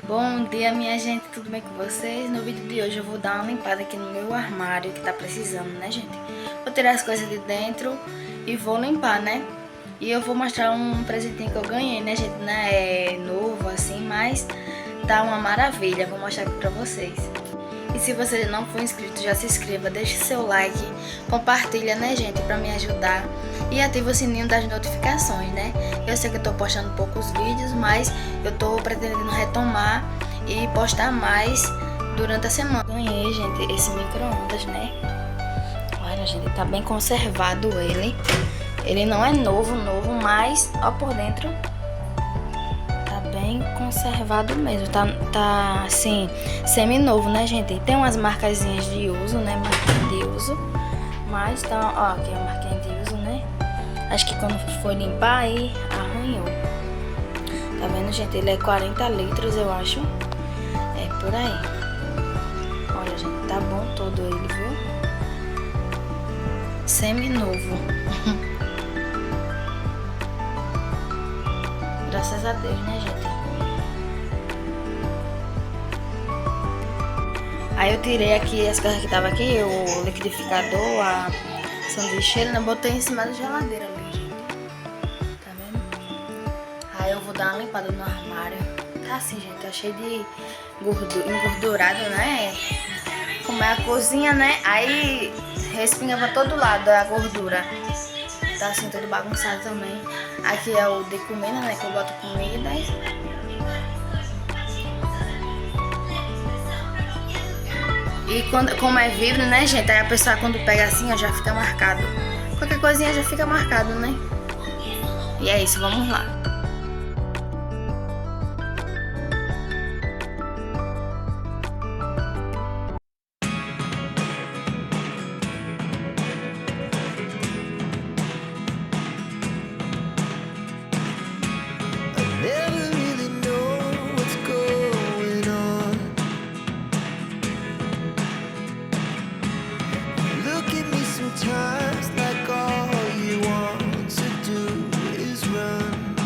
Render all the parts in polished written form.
Bom dia, minha gente, tudo bem com vocês? No vídeo de hoje eu vou dar uma limpada aqui no meu armário que tá precisando, né, gente? Vou tirar as coisas de dentro e vou limpar, né? E eu vou mostrar um presentinho que eu ganhei, né, gente? Não é novo assim, mas tá uma maravilha. Vou mostrar aqui pra vocês. E se você não for inscrito, já se inscreva, deixe seu like, compartilha, né, gente, pra me ajudar. E ativa o sininho das notificações, né? Eu sei que eu tô postando poucos vídeos, mas eu tô pretendendo retomar e postar mais durante a semana. Ganhei, gente, esse micro-ondas, né? Olha, gente, tá bem conservado ele. Ele não é novo, mas, ó, por dentro tá bem conservado mesmo. Tá assim, semi-novo, né, gente? Tem umas marcazinhas de uso, né? Marquinha de uso. Mas tá, ó, aqui é a marquinha de uso, né? Acho que quando foi limpar aí, arranhou. Tá vendo, gente? Ele é 40 litros, eu acho. É por aí. Olha, gente, tá bom todo ele, viu? Semi-novo. Graças a Deus, né, gente? Aí eu tirei aqui as coisas que tava aqui, o liquidificador, a sanduicheira, né? Botei em cima da geladeira ali, gente. Tá vendo? Aí eu vou dar uma limpada no armário. Tá assim, gente, tá cheio de engordurado, né? Como é a cozinha, né? Aí respinga pra todo lado a gordura. Tá assim, tudo bagunçado também. Aqui é o de comida, né? Que eu boto comida. E como é vidro, né, gente? Aí a pessoa quando pega assim, ó, já fica marcado. Qualquer coisinha já fica marcado, né? E é isso, vamos lá. Never really know what's going on. Look at me sometimes like all you want to do is run.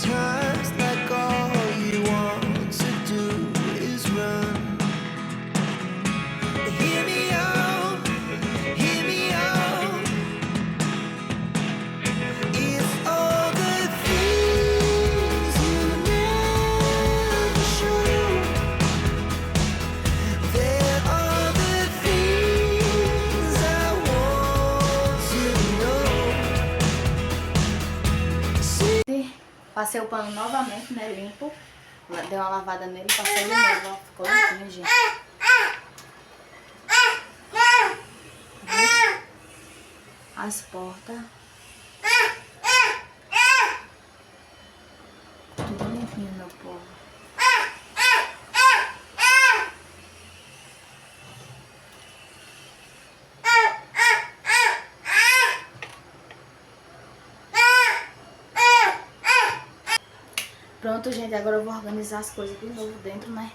times like all you want to do is run. Hear me out, hear me out. It's all the things you never show. There are the things I want to know. See. Passei o pano novamente, né, limpo. Dei uma lavada nele, passei de novo, ó. Ficou limpinho, gente. As portas. Tudo limpinho, meu povo. Pronto, gente, agora eu vou organizar as coisas de novo dentro, né?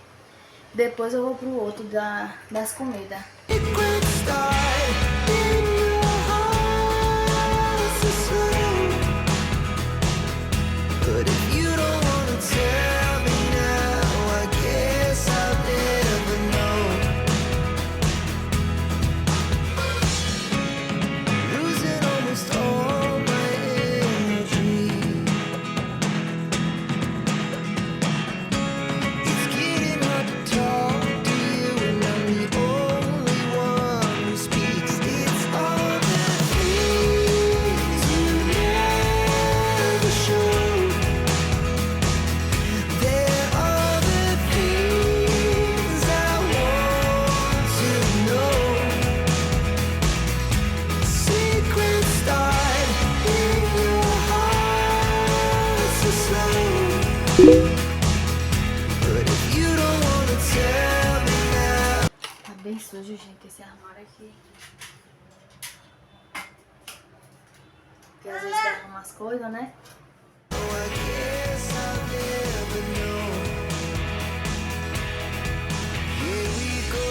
Depois eu vou pro outro das comidas. Secret start in your heart so slow. But if you don't wanna tell me now, I guess I'll never know. Losing almost all my energy. It's getting hard to talk to you, and I'm the only one who speaks. It's all the things you never show. There are the things I want to know. Secret start in your heart so slow. But if you don't wanna tell me now. Tá bem sujo, gente, esse armário aqui. Porque às vezes derrama as coisas, né? I guess I'll never know. Here we go,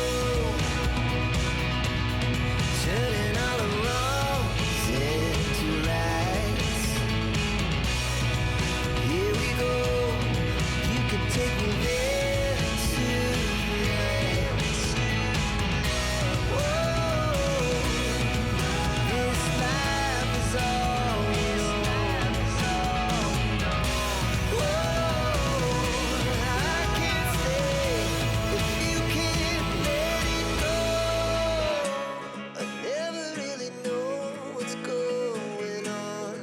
turning all the wrongs into rights. Here we go, you can take me there tonight. Whoa, this life is all we know. I can't stay if you can't let it go. I never really know what's going on.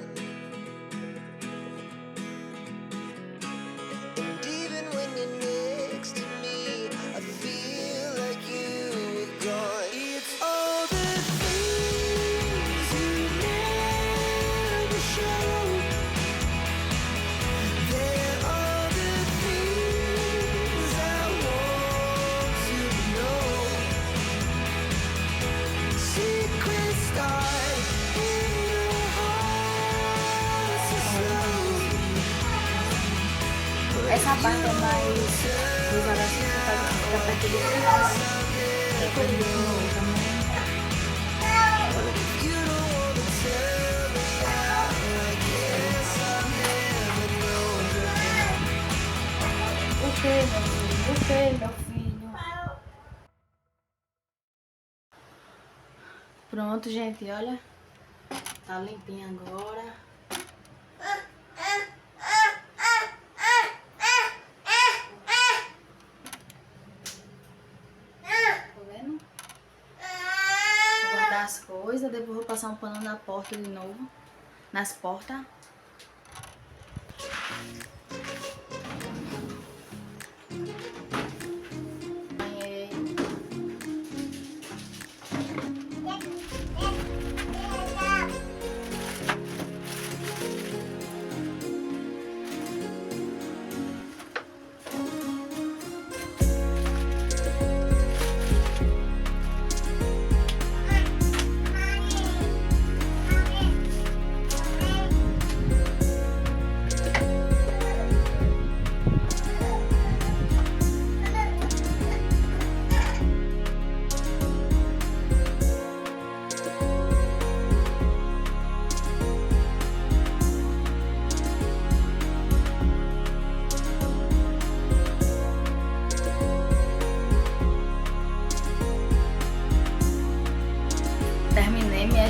And even when you're next to me, I feel like you were gone. It's all the things you never show. There are the things I want to know. Secret start in your heart so slow. Essa parte é mais usada assim, fica perto do final. Depois de novo também. You don't wanna tell me now, I guess I'll never know. O que, meu filho? O que, meu filho? Pronto, gente, olha. Tá limpinho agora. Tá vendo? Vou guardar as coisas, depois vou passar um pano na porta de novo. Nas portas.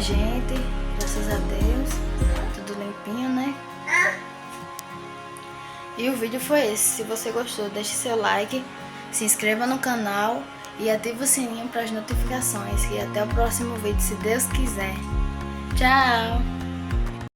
gente, graças a Deus, tudo limpinho, né? E o vídeo foi esse. Se você gostou, deixe seu like, se inscreva no canal e ative o sininho para as notificações. E até o próximo vídeo, se Deus quiser. Tchau!